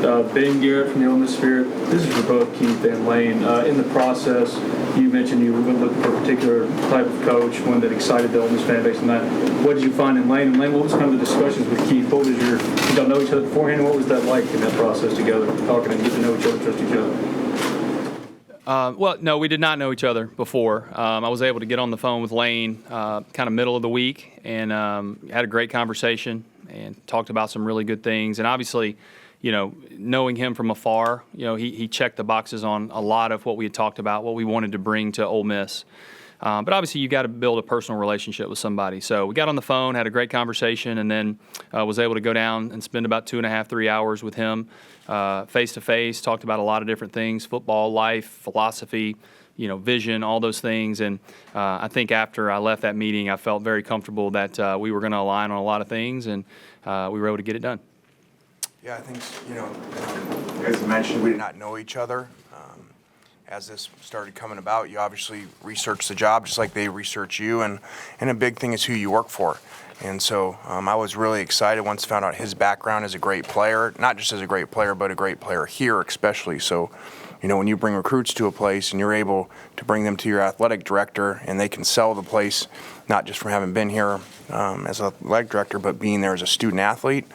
Ben Garrett from the Ole Miss Spirit. This is for both Keith and Lane. In the process, you mentioned you were looking for a particular type of coach, one that excited the Ole Miss fan base and that. What did you find in Lane? And Lane, what was kind of the discussions with Keith? What was did y'all know each other beforehand? What was that like in that process together, talking and getting to know each other, trust each other? Well, no, we did not know each other before. I was able to get on the phone with Lane kind of middle of the week and had a great conversation and talked about some really good things. And obviously, knowing him from afar, he checked the boxes on a lot of what we had talked about, what we wanted to bring to Ole Miss. But obviously, you got to build a personal relationship with somebody. So we got on the phone, had a great conversation, and then was able to go down and spend about 2.5, 3 hours with him face to face. Talked about a lot of different things: football, life, philosophy, vision, all those things. And I think after I left that meeting, I felt very comfortable that we were going to align on a lot of things, and we were able to get it done. Yeah, I think, as mentioned, we did not know each other. As this started coming about, you obviously research the job just like they research you, and a big thing is who you work for. And so I was really excited once I found out his background as a great player, not just as a great player, but a great player here especially. So, when you bring recruits to a place and you're able to bring them to your athletic director and they can sell the place, not just from having been here as an athletic director, but being there as a student athlete,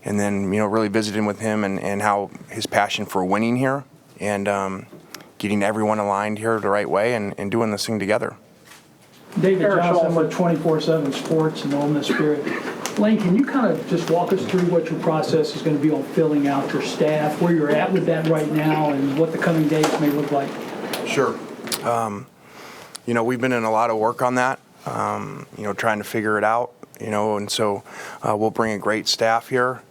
and then, really visiting with him and how his passion for winning here and getting everyone aligned here the right way and doing this thing together. David Johnson with 24/7 Sports and Ole Miss Spirit. Lane, can you kind of just walk us through what your process is going to be on filling out your staff, where you're at with that right now, and what the coming days may look like? Sure. We've been in a lot of work on that, trying to figure it out, and so we'll bring a great staff here.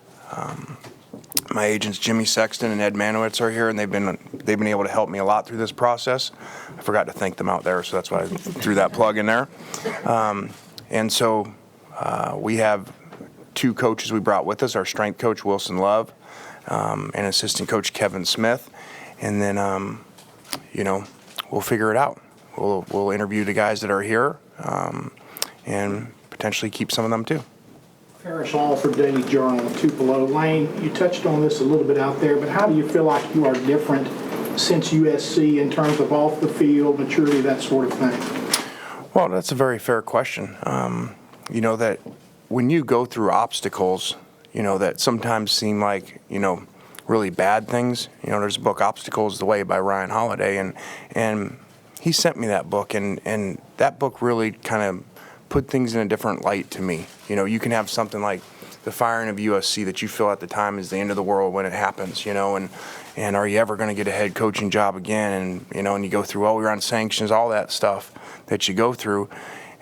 My agents Jimmy Sexton and Ed Manowitz are here, and they've been able to help me a lot through this process. I forgot to thank them out there, so that's why I threw that plug in there. And so we have 2 coaches we brought with us: our strength coach Wilson Love, and assistant coach Kevin Smith, and then we'll figure it out. We'll interview the guys that are here, and potentially keep some of them too. Parrish Hall for Daily Journal, Tupelo. Lane, you touched on this a little bit out there, but how do you feel like you are different since USC in terms of off the field, maturity, that sort of thing? Well, that's a very fair question. That when you go through obstacles, that sometimes seem like, really bad things. There's a book, Obstacles the Way by Ryan Holiday, and he sent me that book, and that book really kind of put things in a different light to me. You can have something like the firing of USC that you feel at the time is the end of the world when it happens, and are you ever going to get a head coaching job again? And you go through, we're on sanctions, all that stuff that you go through.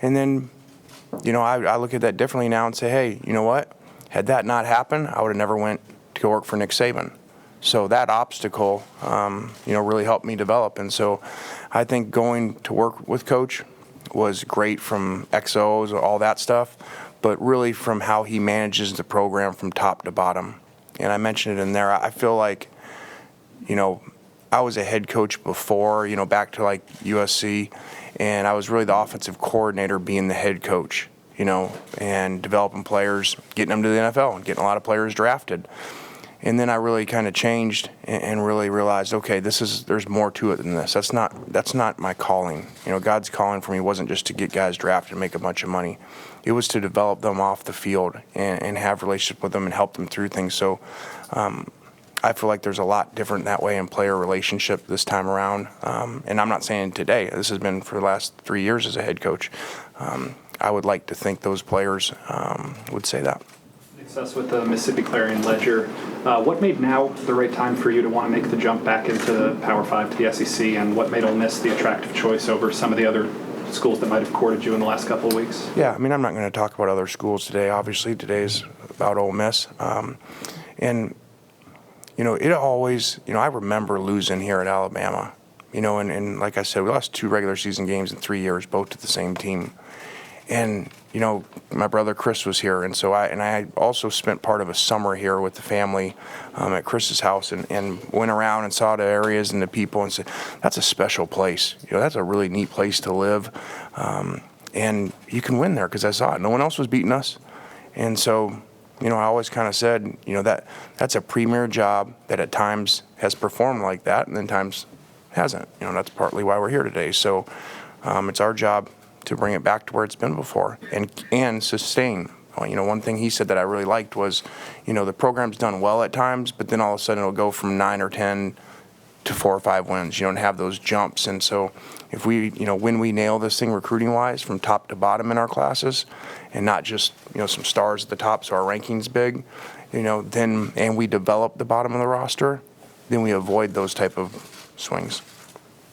And then, I look at that differently now and say, hey, you know what? Had that not happened, I would have never went to go work for Nick Saban. So that obstacle, really helped me develop. And so I think going to work with Coach was great from XOs, all that stuff, but really from how he manages the program from top to bottom. And I mentioned it in there. I feel like, I was a head coach before, back to like USC, and I was really the offensive coordinator being the head coach, and developing players, getting them to the NFL and getting a lot of players drafted. And then I really kind of changed and really realized, okay, there's more to it than this. That's not my calling. God's calling for me wasn't just to get guys drafted and make a bunch of money. It was to develop them off the field and have relationships with them and help them through things. So I feel like there's a lot different that way in player relationship this time around. And I'm not saying today. This has been for the last 3 years as a head coach. I would like to think those players would say that. Success with the Mississippi Clarion Ledger. What made now the right time for you to want to make the jump back into the Power 5 to the SEC, and what made Ole Miss the attractive choice over some of the other schools that might have courted you in the last couple of weeks? Yeah, I'm not going to talk about other schools today. Obviously, today's about Ole Miss. And, it always, I remember losing here at Alabama, and like I said, we lost 2 regular season games in 3 years, both to the same team. And, my brother Chris was here, and so I also spent part of a summer here with the family at Chris's house and went around and saw the areas and the people and said, that's a special place. That's a really neat place to live. And you can win there because I saw it. No one else was beating us. And so I always kind of said, that's a premier job that at times has performed like that and then times hasn't. That's partly why we're here today. So it's our job to bring it back to where it's been before and sustain. One thing he said that I really liked was, the program's done well at times, but then all of a sudden it'll go from 9 or 10 to 4 or 5 wins. You don't have those jumps. And so if we, when we nail this thing recruiting-wise from top to bottom in our classes and not just, some stars at the top so our ranking's big, then, and we develop the bottom of the roster, then we avoid those type of swings.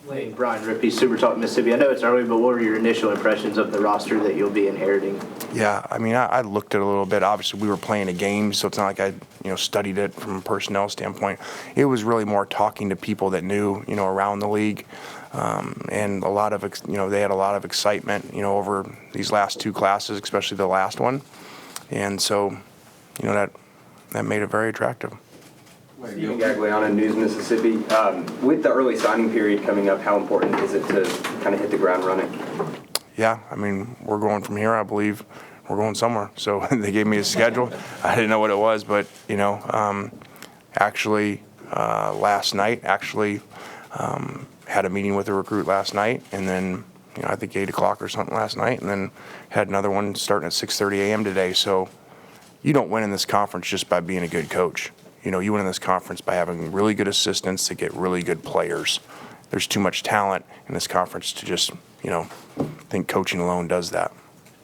Lane, Brian Rippey, Super Talk Mississippi. I know it's early, but what were your initial impressions of the roster that you'll be inheriting? Yeah, I looked at it a little bit. Obviously, we were playing a game, so it's not like I, studied it from a personnel standpoint. It was really more talking to people that knew, around the league, and a lot of, they had a lot of excitement, over these last 2 classes, especially the last one, and so, that made it very attractive. Stephen Gagliano, News Mississippi. With the early signing period coming up, how important is it to kind of hit the ground running? Yeah, we're going from here. I believe we're going somewhere. So they gave me a schedule. I didn't know what it was, but actually last night, had a meeting with a recruit last night, and then I think 8 o'clock or something last night, and then had another one starting at 6:30 a.m. today. So you don't win in this conference just by being a good coach. You win in this conference by having really good assistants to get really good players. There's too much talent in this conference to just, think coaching alone does that.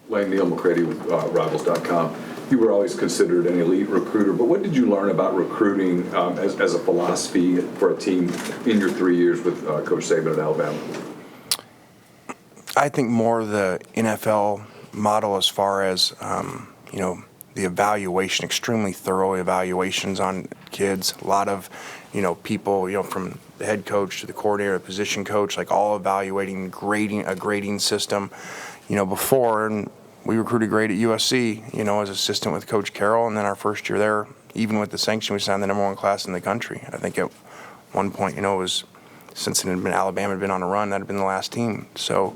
Lane, Neil McCready with Rivals.com. You were always considered an elite recruiter, but what did you learn about recruiting as a philosophy for a team in your 3 years with Coach Saban at Alabama? I think more the NFL model as far as, the evaluation, extremely thorough evaluations on kids. A lot of, people, from the head coach to the coordinator, the position coach, like all evaluating, a grading system. Before, and we recruited great at USC, as assistant with Coach Carroll, and then our first year there, even with the sanction, we signed the #1 class in the country. I think at one point, it was, since Alabama had been on a run, that had been the last team. So,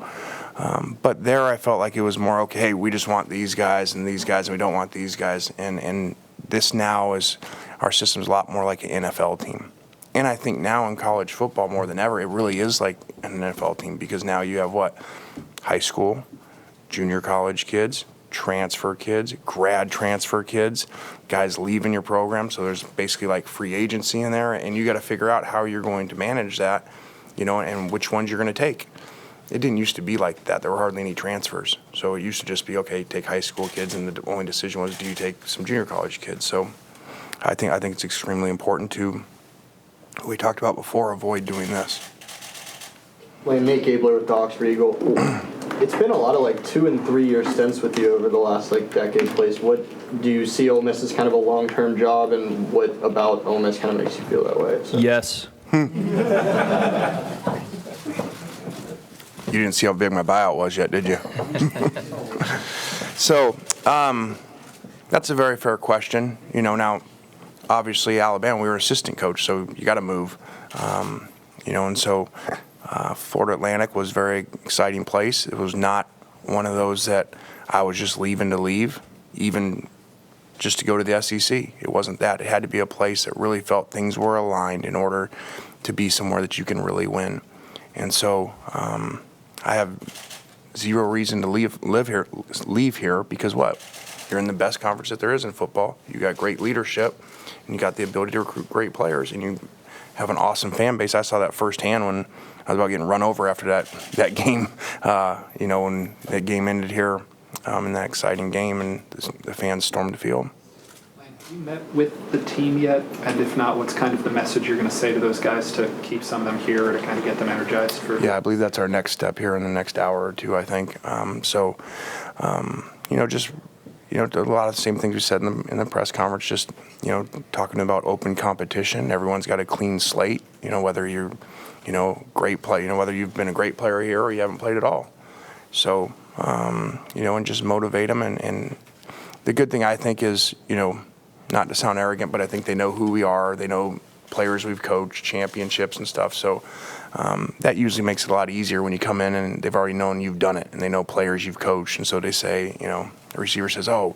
but there I felt like it was more, okay, we just want these guys, and we don't want these guys. And this now is, our system's a lot more like an NFL team. And I think now in college football more than ever, it really is like an NFL team, because now you have high school, junior college kids, transfer kids, grad transfer kids, guys leaving your program. So there's basically like free agency in there, and you got to figure out how you're going to manage that, and which ones you're going to take. It didn't used to be like that. There were hardly any transfers. So it used to just be, okay, take high school kids, and the only decision was, do you take some junior college kids? So I think it's extremely important to, what we talked about before, avoid doing this. Lane, Nate Gabler with Docs for Eagle. It's been a lot of 2 and 3 year stints with you over the last decade place. What do you see Ole Miss as kind of a long-term job, and what about Ole Miss kind of makes you feel that way? So. Yes. You didn't see how big my buyout was yet, did you? So that's a very fair question. Now, obviously, Alabama, we were assistant coach, so you got to move. And so Florida Atlantic was a very exciting place. It was not one of those that I was just leaving to leave, even just to go to the SEC. It wasn't that. It had to be a place that really felt things were aligned in order to be somewhere that you can really win. And so I have zero reason to leave here because what? You're in the best conference that there is in football. You got great leadership, and you got the ability to recruit great players, and you have an awesome fan base. I saw that firsthand when I was about getting run over after that game, when that game ended here in that exciting game, and the fans stormed the field. Have you met with the team yet? And if not, what's kind of the message you're going to say to those guys to keep some of them here, to kind of get them energized for? Yeah, I believe that's our next step here in the next hour or two, I think. A lot of the same things we said in the press conference, just, talking about open competition. Everyone's got a clean slate, whether you're, great play, whether you've been a great player here or you haven't played at all. So, and just motivate them. And the good thing, I think, is, not to sound arrogant, but I think they know who we are. They know players we've coached, championships and stuff. So that usually makes it a lot easier when you come in and they've already known you've done it, and they know players you've coached. And so they say, the receiver says, oh,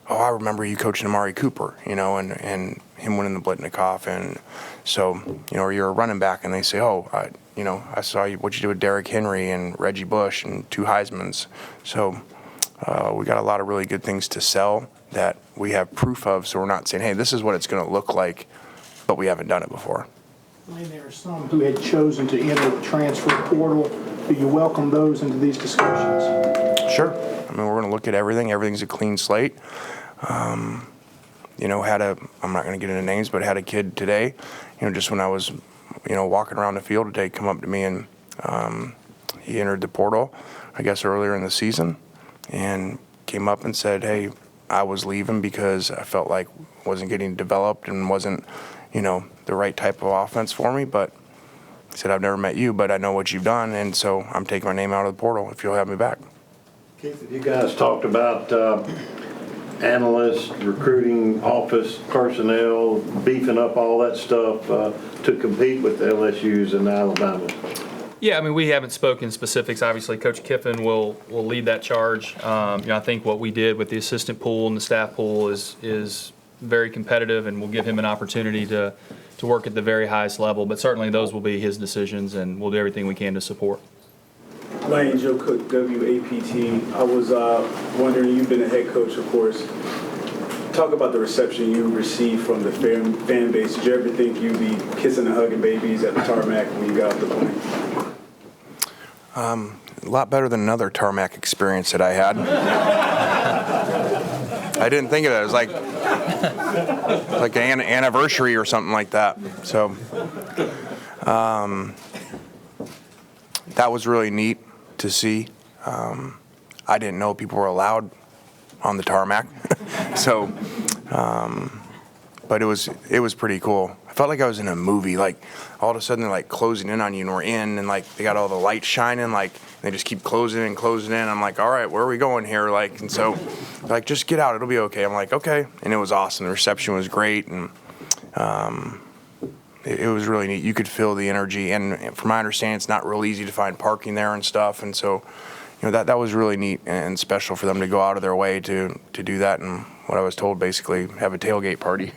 oh, I remember you coaching Amari Cooper, and him winning the Blitnikoff. And so, or you're a running back and they say, oh, I saw what you did with Derrick Henry and Reggie Bush and 2 Heismans. So we got a lot of really good things to sell that we have proof of. So we're not saying, hey, this is what it's going to look like, but we haven't done it before. Lane, there are some who had chosen to enter the transfer portal. Do you welcome those into these discussions? Sure. I mean, we're going to look at everything. Everything's a clean slate. I'm not going to get into names, but had a kid today, just when I was, walking around the field today, come up to me and he entered the portal, I guess earlier in the season, and came up and said, hey, I was leaving because I felt like wasn't getting developed and wasn't, the right type of offense for me. But he said, I've never met you, but I know what you've done, and so I'm taking my name out of the portal if you'll have me back. Keith, you guys talked about analysts, recruiting office personnel, beefing up all that stuff to compete with the LSUs and the Alabamas. Yeah, I mean, we haven't spoken specifics. Obviously, Coach Kiffin will lead that charge. I think what we did with the assistant pool and the staff pool is very competitive, and we'll give him an opportunity to work at the very highest level. But certainly those will be his decisions, and we'll do everything we can to support. Lane, Joe Cook, WAPT. I was wondering, you've been a head coach, of course. Talk about the reception you received from the fan base. Did you ever think you'd be kissing and hugging babies at the tarmac when you got off the plane? A lot better than another tarmac experience that I had. I didn't think of it. It was like an anniversary or something like that. So that was really neat to see. I didn't know people were allowed on the tarmac. So, but it was pretty cool. I felt like I was in a movie. Like all of a sudden they're like closing in on you, and we're in, and like they got all the lights shining, like they just keep closing in. I'm like, all right, where are we going here? Like, and so like, just get out, it'll be okay. I'm like, okay, and it was awesome. The reception was great, and it was really neat. You could feel the energy, and from my understanding, it's not real easy to find parking there and stuff, and so that was really neat and special for them to go out of their way to do that. And what I was told, basically, have a tailgate party.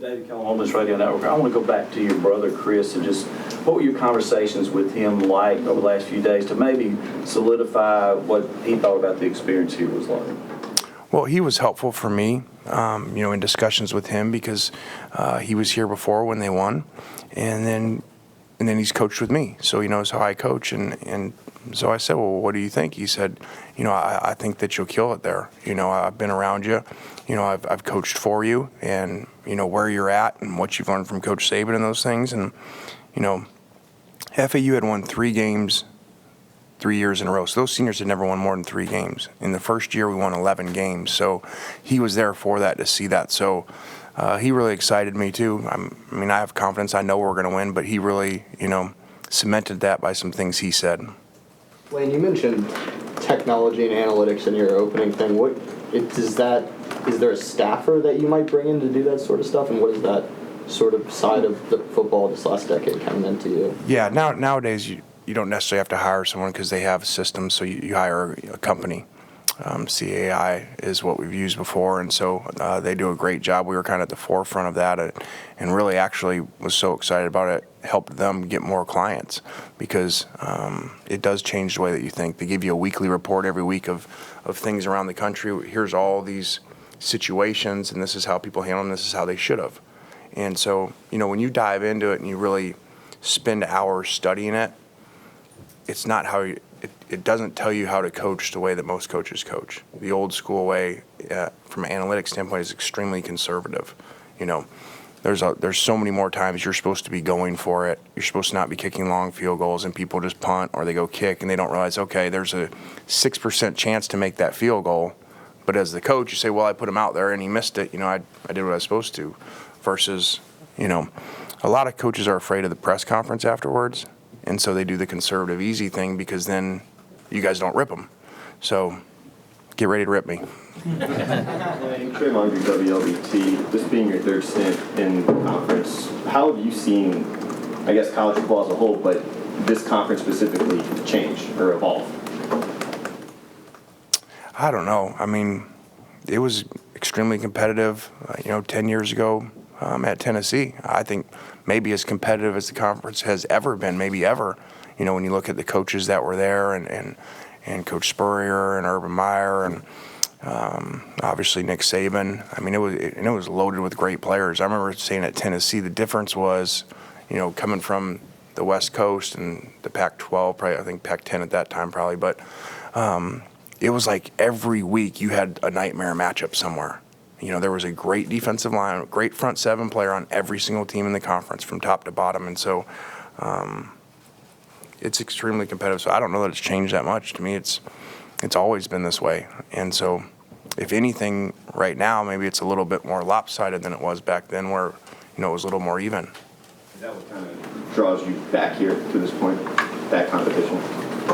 David Kelly, Ole Miss Radio Network. I want to go back to your brother, Chris, and just what were your conversations with him like over the last few days to maybe solidify what he thought about the experience he was like? Well, he was helpful for me, in discussions with him because he was here before when they won, and then he's coached with me, so he knows how I coach. And so I said, well, what do you think? He said, I think that you'll kill it there. I've been around you. I've coached for you, and where you're at and what you've learned from Coach Saban and those things. And FAU had won 3 games 3 years in a row. So those seniors had never won more than 3 games. In the first year, we won 11 games. So he was there for that, to see that. So he really excited me too. I have confidence. I know we're going to win, but he really, cemented that by some things he said. Lane, you mentioned technology and analytics in your opening thing. Is there a staffer that you might bring in to do that sort of stuff? And what is that sort of side of the football this last decade kind of meant to you? Yeah, nowadays you don't necessarily have to hire someone because they have systems, so you hire a company. CAI is what we've used before, and so they do a great job. We were kind of at the forefront of that, and really actually was so excited about it. Helped them get more clients because it does change the way that you think. They give you a weekly report every week of things around the country. Here's all these situations, and this is how people handle them. This is how they should have. And so, when you dive into it and you really spend hours studying it, it's not how you. It doesn't tell you how to coach the way that most coaches coach. The old school way, from an analytics standpoint, is extremely conservative. There's so many more times you're supposed to be going for it. You're supposed to not be kicking long field goals, and people just punt or they go kick, and they don't realize, okay, there's a 6% chance to make that field goal. But as the coach, you say, well, I put him out there and he missed it. I did what I was supposed to. Versus, a lot of coaches are afraid of the press conference afterwards, and so they do the conservative, easy thing because then you guys don't rip them. So get ready to rip me. Trey Munger, WLBT, this being your 3rd stint in the conference, how have you seen, I guess, college football as a whole, but this conference specifically change or evolve? I don't know. it was extremely competitive, 10 years ago at Tennessee. I think maybe as competitive as the conference has ever been, maybe ever. When you look at the coaches that were there and Coach Spurrier and Urban Meyer and obviously Nick Saban. I mean, it was loaded with great players. I remember saying at Tennessee the difference was, coming from the West Coast and the Pac-12, probably I think Pac-10 at that time probably, but it was like every week you had a nightmare matchup somewhere. There was a great defensive line, a great front seven player on every single team in the conference from top to bottom, and so it's extremely competitive. So I don't know that it's changed that much. To me, it's always been this way, and so if anything, right now maybe it's a little bit more lopsided than it was back then, where it was a little more even. Is that what kind of draws you back here to this point, that competition?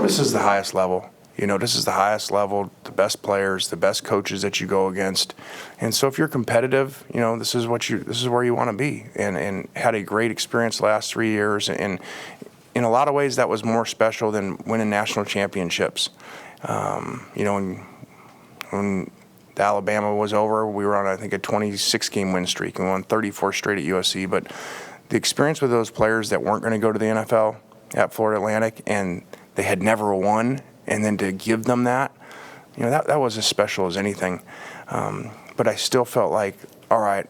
This is the highest level. This is the highest level, the best players, the best coaches that you go against. And so if you're competitive, this is where you want to be. And had a great experience the last 3 years. And in a lot of ways, that was more special than winning national championships. When the Alabama was over, we were on, I think, a 26-game win streak. We won 34 straight at USC. But the experience with those players that weren't going to go to the NFL at Florida Atlantic and they had never won, and then to give them that, that was as special as anything. But I still felt like, all right,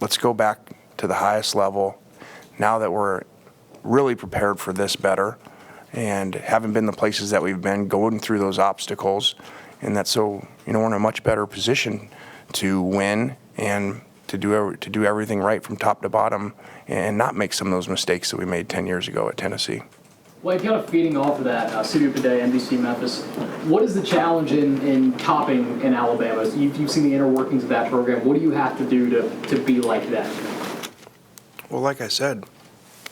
let's go back to the highest level now that we're really prepared for this better and haven't been the places that we've been, going through those obstacles. And that's so, we're in a much better position to win and to do everything right from top to bottom and not make some of those mistakes that we made 10 years ago at Tennessee. Well, kind of feeding off of that, Studio Today, NBC Memphis, what is the challenge in topping in Alabama? You've seen the inner workings of that program. What do you have to do to be like that? Well, like I said,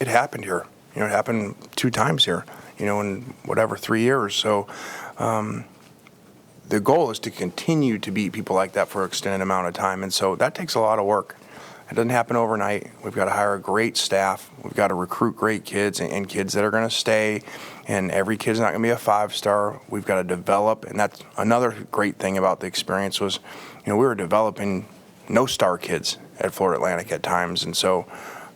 it happened here. It happened 2 times here, in 3 years. So the goal is to continue to beat people like that for an extended amount of time. And so that takes a lot of work. It doesn't happen overnight. We've got to hire a great staff. We've got to recruit great kids and kids that are going to stay. And every kid's not going to be a 5-star. We've got to develop. And that's another great thing about the experience was, we were developing no-star kids at Florida Atlantic at times. And so,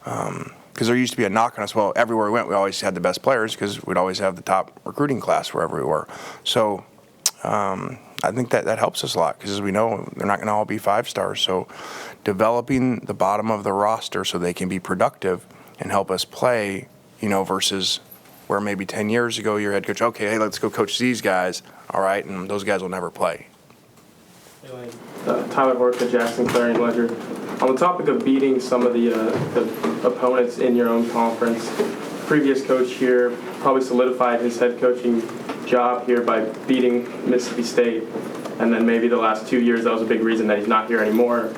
because there used to be a knock on us, well, everywhere we went, we always had the best players because we'd always have the top recruiting class wherever we were. So I think that helps us a lot because, as we know, they're not going to all be 5-stars. So developing the bottom of the roster so they can be productive and help us play, versus where maybe 10 years ago your head coach, okay, hey, let's go coach these guys, all right, and those guys will never play. Tyler Horka, Jackson Clarion Ledger. On the topic of beating some of the opponents in your own conference, previous coach here probably solidified his head coaching job here by beating Mississippi State, and then maybe the last 2 years that was a big reason that he's not here anymore.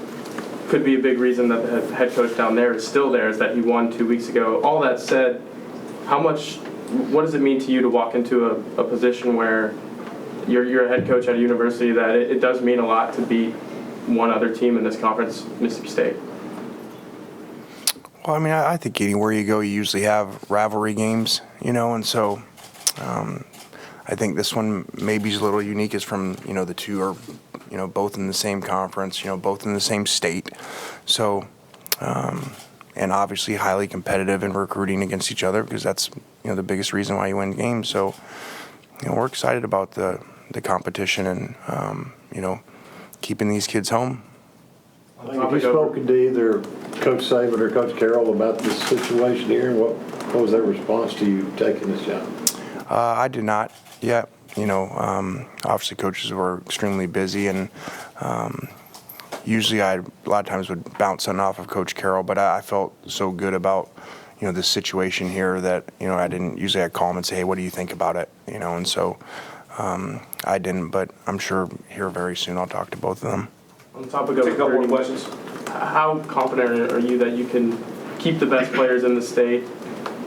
Could be a big reason that the head coach down there is still there is that he won 2 weeks ago. All that said, what does it mean to you to walk into a position where you're a head coach at a university that it does mean a lot to beat one other team in this conference, Mississippi State? Well, I think anywhere you go, you usually have rivalry games, and so I think this one maybe is a little unique is from, the two are, both in the same conference, both in the same state. So, and obviously highly competitive in recruiting against each other because that's, the biggest reason why you win games. So, we're excited about the competition and, keeping these kids home. Have you spoken to either Coach Saban or Coach Carroll about this situation here? And what was their response to you taking this job? I did not yet. Obviously coaches were extremely busy, and usually I a lot of times would bounce something off of Coach Carroll, but I felt so good about, this situation here that, I didn't usually I'd call him and say, hey, what do you think about it? And so I didn't, but I'm sure here very soon I'll talk to both of them. On the topic of Take a couple more questions. How confident are you that you can keep the best players in the state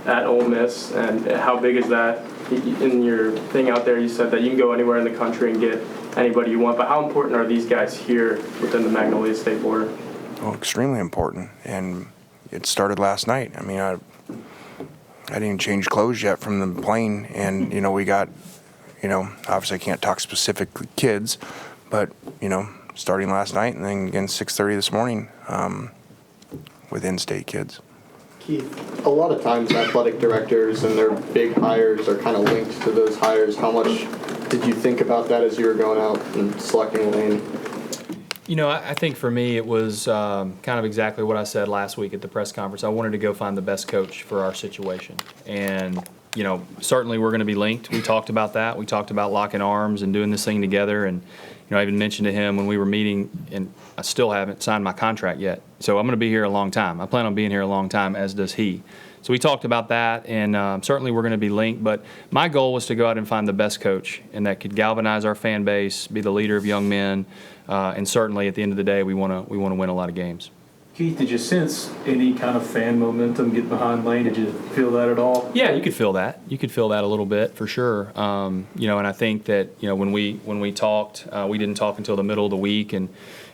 at Ole Miss, and how big is that? In your thing out there, you said that you can go anywhere in the country and get anybody you want, but how important are these guys here within the Magnolia State border? Well, extremely important, and it started last night. I didn't even change clothes yet from the plane, and, we got, obviously I can't talk specifically kids, But, starting last night and then again 6:30 this morning with in-state kids. Keith, a lot of times athletic directors and their big hires are kind of linked to those hires. How much did you think about that as you were going out and selecting Lane? I think for me it was kind of exactly what I said last week at the press conference. I wanted to go find the best coach for our situation. And, certainly we're going to be linked. We talked about that. We talked about locking arms and doing this thing together. And, I even mentioned to him when we were meeting, and I still haven't signed my contract yet. So I'm going to be here a long time. I plan on being here a long time, as does he. So we talked about that, and certainly we're going to be linked. But my goal was to go out and find the best coach, and that could galvanize our fan base, be the leader of young men, and certainly at the end of the day, we want to win a lot of games. Keith, did you sense any kind of fan momentum get behind Lane? Did you feel that at all? Yeah, you could feel that. You could feel that a little bit for sure. And I think that when we talked, we didn't talk until the middle of the week, and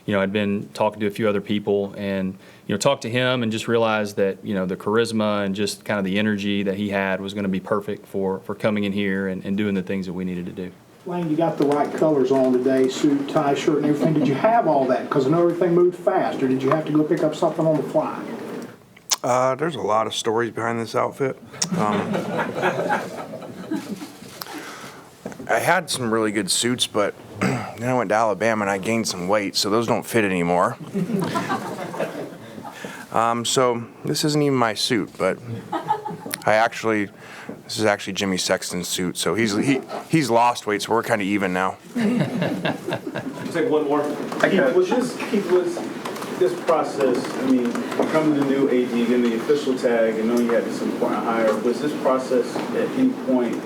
I'd been talking to a few other people, and talked to him and just realized that the charisma and just kind of the energy that he had was going to be perfect for coming in here and doing the things that we needed to do. Lane, you got the right colors on today, suit, tie, shirt, and everything. Did you have all that? Because I know everything moved fast, or did you have to go pick up something on the fly? There's a lot of stories behind this outfit. I had some really good suits, but then I went to Alabama and I gained some weight, so those don't fit anymore. So this isn't even my suit, but this is actually Jimmy Sexton's suit, so he's lost weight, so we're kind of even now. Take one more. Keith, was this process, becoming the new AD, getting the official tag, and knowing you had this important hire, was this process at any point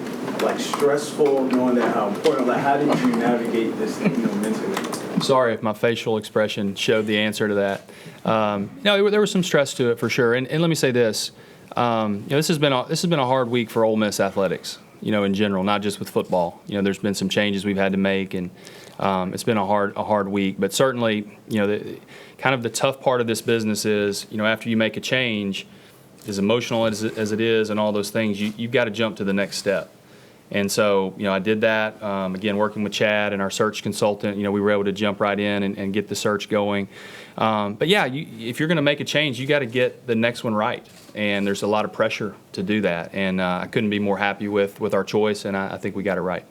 stressful, knowing that how important, how did you navigate this mentally? Sorry if my facial expression showed the answer to that. No, there was some stress to it for sure. And let me say this: this has been a hard week for Ole Miss athletics. In general, not just with football. There's been some changes we've had to make, and it's been a hard week. But certainly, kind of the tough part of this business is, after you make a change, as emotional as it is, and all those things, you've got to jump to the next step. And so, I did that. Again, working with Chad and our search consultant, we were able to jump right in and get the search going. But yeah, if you're going to make a change, you got to get the next one right. And there's a lot of pressure to do that. And I couldn't be more happy with our choice, and I think we got it right.